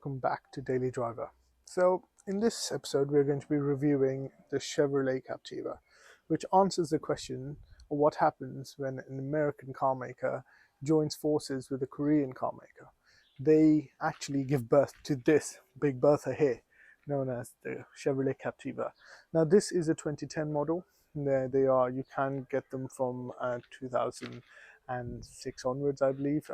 welcome back to Daily Driver. So in this episode we're going to be reviewing the Chevrolet Captiva, which answers the question of what happens when an American car maker joins forces with a Korean car maker. They actually give birth to this Big Bertha here, known as the Chevrolet Captiva. Now this is a 2010 model. They are, you can get them from 2006 onwards, I believe.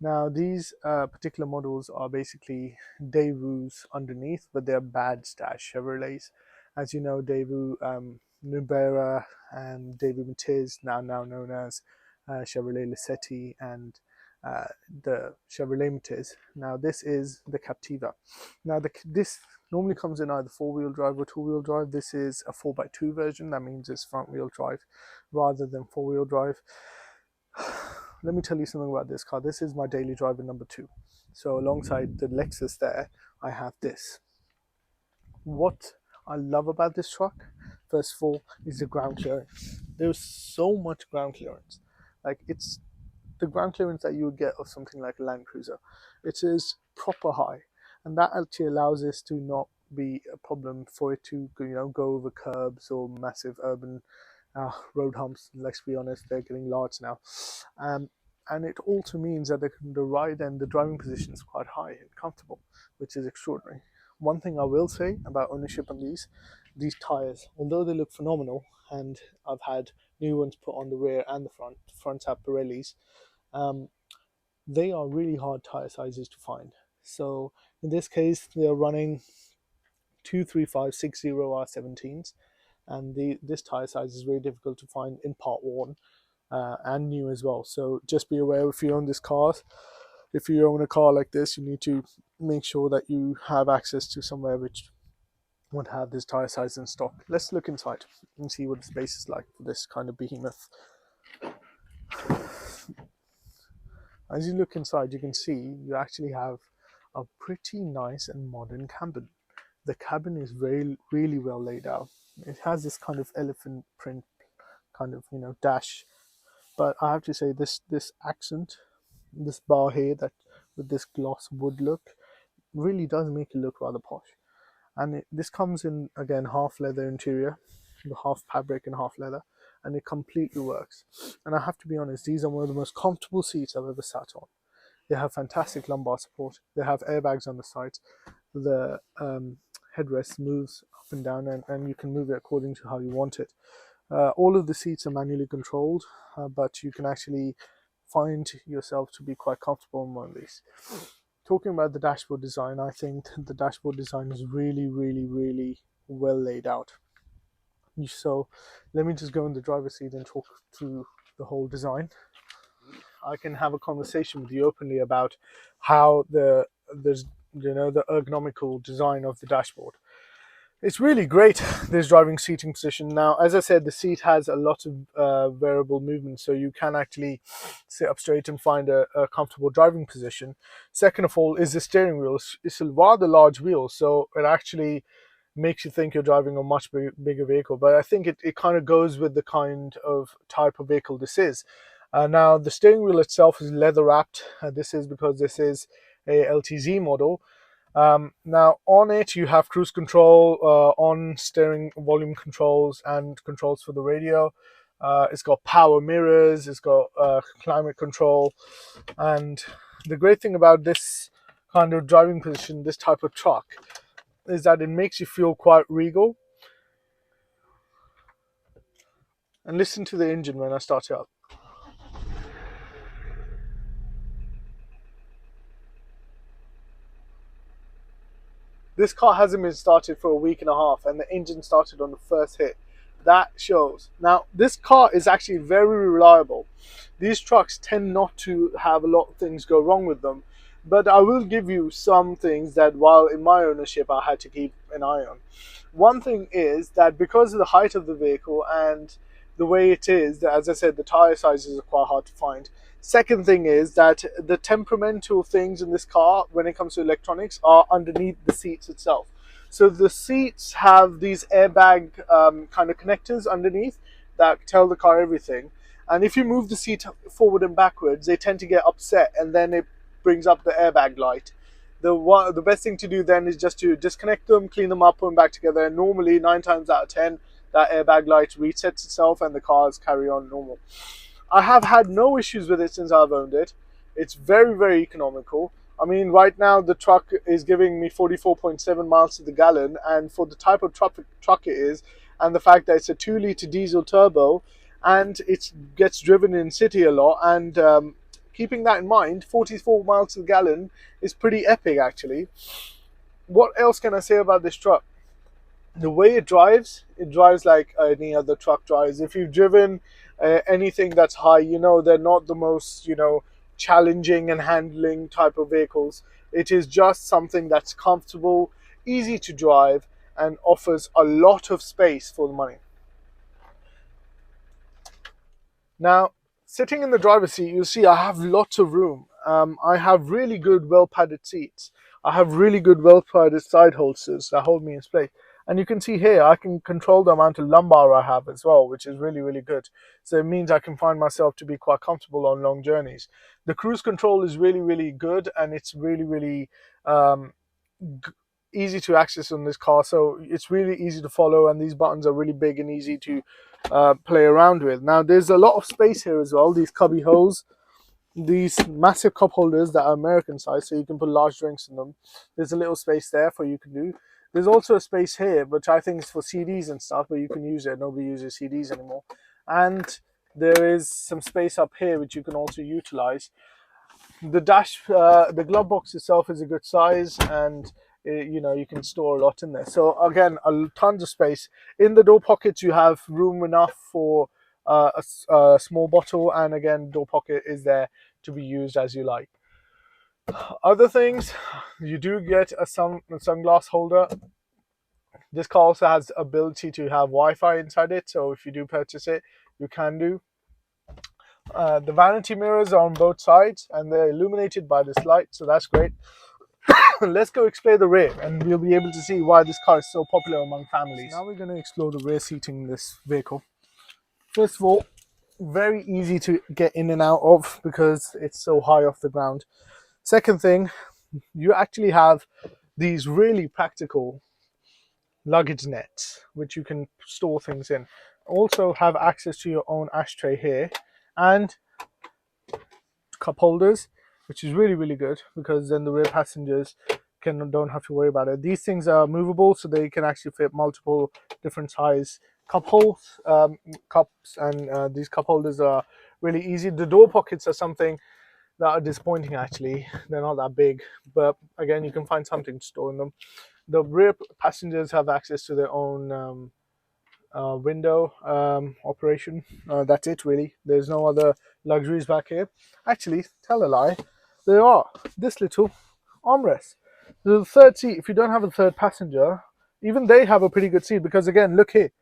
Now, these particular models are basically Daewoo's underneath, but they're bad stash Chevrolets. As you know, Daewoo Nubera and Daewoo Matiz, now known as Chevrolet Lacetti and the Chevrolet Matiz. Now, this is the Captiva. Now, this normally comes in either four-wheel drive or two-wheel drive. This is a 4x2 version. That means it's front-wheel drive rather than four-wheel drive. Let me tell you something about this car. This is my daily driver number 2. So alongside the Lexus there, I have this. What I love about this truck, first of all, is the ground clearance. There's so much ground clearance. Like, it's the ground clearance that you would get of something like a Land Cruiser. It is proper high, and that actually allows this to not be a problem for it to, go over curbs or massive urban road humps. Let's be honest, they're getting large now. And it also means that the ride and the driving position is quite high and comfortable, which is extraordinary. One thing I will say about ownership on these tires, although they look phenomenal, and I've had new ones put on the rear and the front. The fronts have Pirellis. They are really hard tire sizes to find. So in this case, they are running 235/60 R17s. And this tire size is very difficult to find in part one and new as well. So just be aware, if you own this car, if you own a car like this, you need to make sure that you have access to somewhere which would have this tire size in stock. Let's look inside and see what the space is like for this kind of behemoth. As you look inside, you can see you actually have a pretty nice and modern cabin. The cabin is really well laid out. It has this kind of elephant print kind of dash, but I have to say this accent, this bar here that with this gloss wood look, really does make it look rather posh. And this comes in, again, half leather interior, half fabric and half leather, and it completely works. And I have to be honest, these are one of the most comfortable seats I've ever sat on. They have fantastic lumbar support. They have airbags on the sides. The headrest moves up and down, and you can move it according to how you want it. All of the seats are manually controlled, but you can actually find yourself to be quite comfortable in one of these. Talking about the dashboard design, I think the dashboard design is really well laid out. So let me just go in the driver's seat and talk through the whole design. I can have a conversation with you openly about how the ergonomical design of the dashboard. It's really great, this driving seating position. Now, as I said, the seat has a lot of variable movement, so you can actually sit up straight and find a comfortable driving position. Second of all is the steering wheel. It's a rather large wheel, so it actually makes you think you're driving a much bigger vehicle. But I think it kind of goes with the kind of type of vehicle this is. Now, the steering wheel itself is leather wrapped. This is because this is a LTZ model. Now on it you have cruise control, on steering volume controls and controls for the radio. It's got power mirrors, it's got climate control, and the great thing about this kind of driving position, this type of truck, is that it makes you feel quite regal. And listen to the engine when I start it up. This car hasn't been started for a week and a half, and the engine started on the first hit. That shows. Now, this car is actually very reliable. These trucks tend not to have a lot of things go wrong with them, but I will give you some things that, while in my ownership, I had to keep an eye on. One thing is that because of the height of the vehicle and the way it is, as I said, the tire sizes are quite hard to find. Second thing is that the temperamental things in this car, when it comes to electronics, are underneath the seats itself. So the seats have these airbag kind of connectors underneath that tell the car everything. And if you move the seat forward and backwards, they tend to get upset, and then it brings up the airbag light. The best thing to do then is just to disconnect them, clean them up, put them back together, and normally 9 times out of 10 that airbag light resets itself and the cars carry on normal. I have had no issues with it since I've owned it. It's very, very economical. I mean, right now the truck is giving me 44.7 miles to the gallon, and for the type of truck it is, and the fact that it's a 2-liter diesel turbo, and it gets driven in city a lot, and keeping that in mind, 44 miles to the gallon is pretty epic actually. What else can I say about this truck? The way it drives like any other truck drives. If you've driven anything that's high, they're not the most challenging and handling type of vehicles. It is just something that's comfortable, easy to drive, and offers a lot of space for the money. Now, sitting in the driver's seat, you'll see I have lots of room. I have really good, well padded seats. I have really good, well padded side holsters that hold me in place. And you can see here, I can control the amount of lumbar I have as well, which is really, really good. So it means I can find myself to be quite comfortable on long journeys. The cruise control is really, really good, and it's really, really um, easy to access on this car. So it's really easy to follow, and these buttons are really big and easy to play around with. Now there's a lot of space here as well. These cubby holes, these massive cup holders that are American size, so you can put large drinks in them. There's a little space there for you can do. There's also a space here, which I think is for CDs and stuff, but you can use it. Nobody uses CDs anymore. And there is some space up here which you can also utilize. The glove box itself is a good size, and you can store a lot in there. So again, tons of space in the door pockets. You have room enough for a small bottle, and again, door pocket is there to be used as you like. Other things, you do get a sunglass holder. This car also has ability to have Wi-Fi inside it, so if you do purchase it, you can do. The vanity mirrors are on both sides, and they're illuminated by this light, so that's great. Let's go explore the rear, and we'll be able to see why this car is so popular among families. Now we're going to explore the rear seating in this vehicle. First of all, very easy to get in and out of because it's so high off the ground. Second thing, you actually have these really practical luggage nets which you can store things in. Also have access to your own ashtray here, and cup holders, which is really, really good because then the rear passengers don't have to worry about it. These things are movable, so they can actually fit multiple different size cups, and these cup holders are really easy. The door pockets are something that are disappointing actually. They're not that big, but again, you can find something to store in them. The rear passengers have access to their own window operation. That's it really. There's no other luxuries back here. Actually, tell a lie, there are this little armrest. The third seat, if you don't have a third passenger, even they have a pretty good seat because again, look here,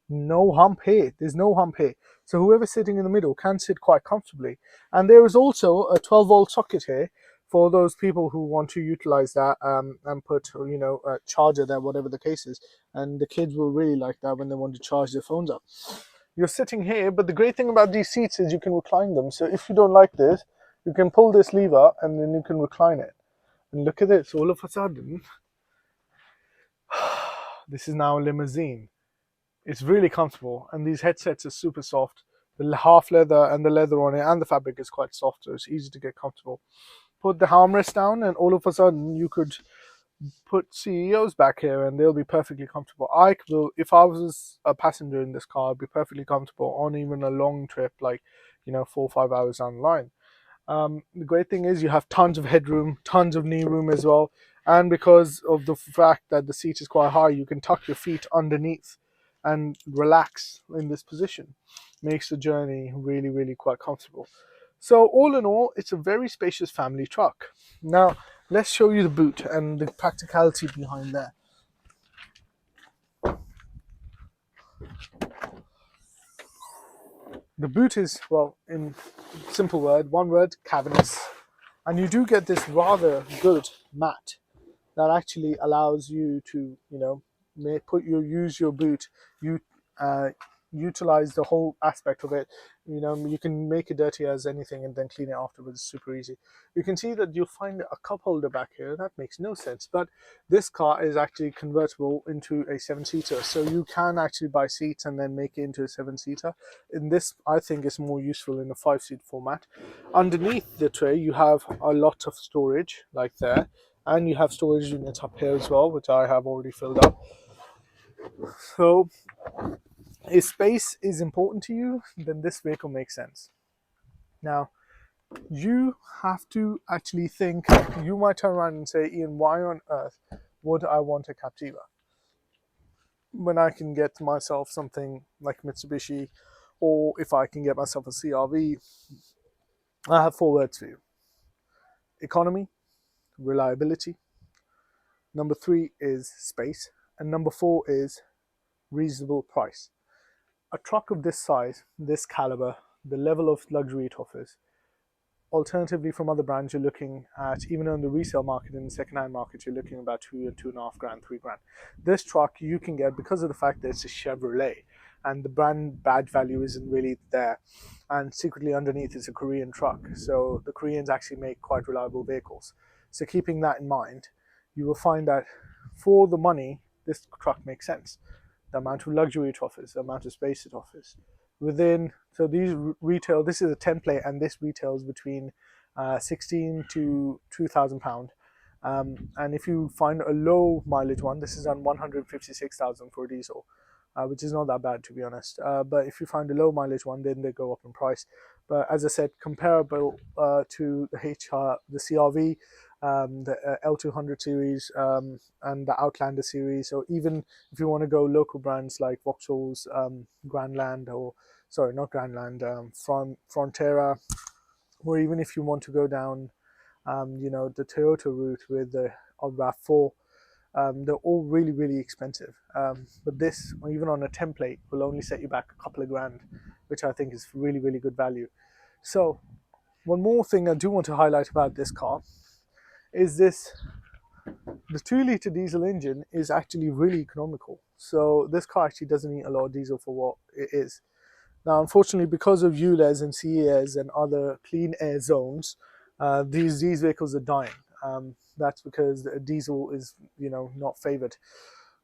no hump here. There's no hump here. So whoever's sitting in the middle can sit quite comfortably. And there is also a 12-volt socket here for those people who want to utilize that and put, a charger there, whatever the case is. And the kids will really like that when they want to charge their phones up. You're sitting here, but the great thing about these seats is you can recline them. So if you don't like this, you can pull this lever and then you can recline it. And look at this, all of a sudden, this is now a limousine. It's really comfortable, and these headsets are super soft. The half leather and the leather on it and the fabric is quite soft, so it's easy to get comfortable. Put the armrest down, and all of a sudden you could put CEOs back here, and they'll be perfectly comfortable. If I was a passenger in this car, I'd be perfectly comfortable on even a long trip, like 4 or 5 hours down the line. The great thing is you have tons of headroom, tons of knee room as well, and because of the fact that the seat is quite high, you can tuck your feet underneath and relax in this position. Makes the journey really, really quite comfortable. So all in all, it's a very spacious family truck. Now let's show you the boot and the practicality behind that. The boot is, well, in simple one word, cavernous. And you do get this rather good mat that actually allows you to, use your boot. utilize the whole aspect of it. You can make it dirty as anything and then clean it afterwards. Super easy. You can see that you'll find a cup holder back here. That makes no sense, but this car is actually convertible into a 7-seater, so you can actually buy seats and then make it into a 7-seater. In this, I think it's more useful in a 5-seat format. Underneath the tray, you have a lot of storage, like there, and you have storage units up here as well, which I have already filled up. So if space is important to you, then this vehicle makes sense. Now, you have to actually think, you might turn around and say, Ian, why on earth would I want a Captiva when I can get myself something like Mitsubishi, or if I can get myself a CRV? I have 4 words for you: economy, reliability, number 3 is space, and number 4 is reasonable price. A truck of this size, this caliber, the level of luxury it offers, alternatively from other brands, you're looking at, even on the resale market, in the second-hand market, you're looking about 2.5 grand, 3 grand. This truck you can get because of the fact that it's a Chevrolet and the brand badge value isn't really there, and secretly underneath it's a Korean truck, so the Koreans actually make quite reliable vehicles. So keeping that in mind, you will find that for the money, this truck makes sense. The amount of luxury it offers, the amount of space it offers. So these retail, this is a template, and this retails between 16 to £2,000. And if you find a low mileage one, this is on 156,000 for a diesel, which is not that bad, to be honest. But if you find a low mileage one, then they go up in price. But as I said, comparable to the CRV, the L200 series, and the Outlander series, or even if you want to go local brands like Vauxhall's Grandland, or sorry, not Grandland, Frontera, or even if you want to go down, the Toyota route with the RAV4, they're all really, really expensive. But this, or even on a template, will only set you back a couple of grand, which I think is really, really good value. So, one more thing I do want to highlight about this car is the 2-litre diesel engine is actually really economical. So this car actually doesn't eat a lot of diesel for what it is. Now, unfortunately, because of ULEZ and CES and other clean air zones, these vehicles are dying. That's because diesel is, not favored.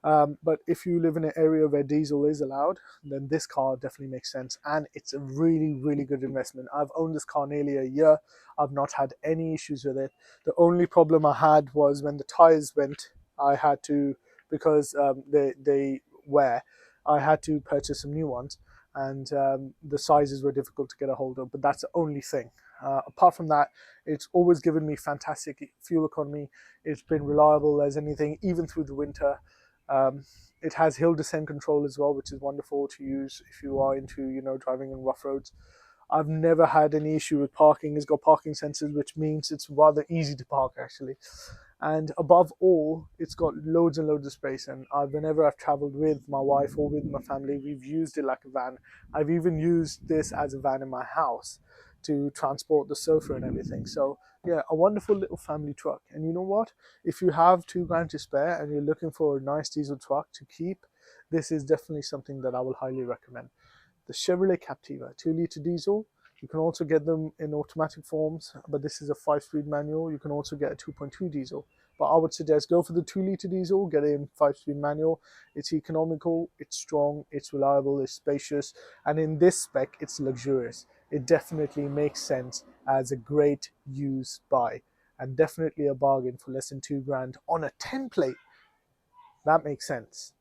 But if you live in an area where diesel is allowed, then this car definitely makes sense, and it's a really, really good investment. I've owned this car nearly a year. I've not had any issues with it. The only problem I had was when the tires went, I had to, because they wear, I had to purchase some new ones, and the sizes were difficult to get a hold of. But that's the only thing. Apart from that, it's always given me fantastic fuel economy. It's been reliable as anything, even through the winter. It has hill descent control as well, which is wonderful to use if you are into, driving in rough roads. I've never had any issue with parking. It's got parking sensors, which means it's rather easy to park, actually. And above all, it's got loads and loads of space. And whenever I've traveled with my wife or with my family, we've used it like a van. I've even used this as a van in my house to transport the sofa and everything. So yeah, a wonderful little family truck. And you know what? If you have 2 grand to spare and you're looking for a nice diesel truck to keep, this is definitely something that I will highly recommend. The Chevrolet Captiva 2-litre diesel. You can also get them in automatic forms, but this is a 5-speed manual. You can also get a 2.2 diesel. But I would suggest go for the 2-litre diesel, get it in 5-speed manual. It's economical, it's strong, it's reliable, it's spacious, and in this spec, it's luxurious. It definitely makes sense as a great used buy, and definitely a bargain for less than 2 grand on a template. That makes sense.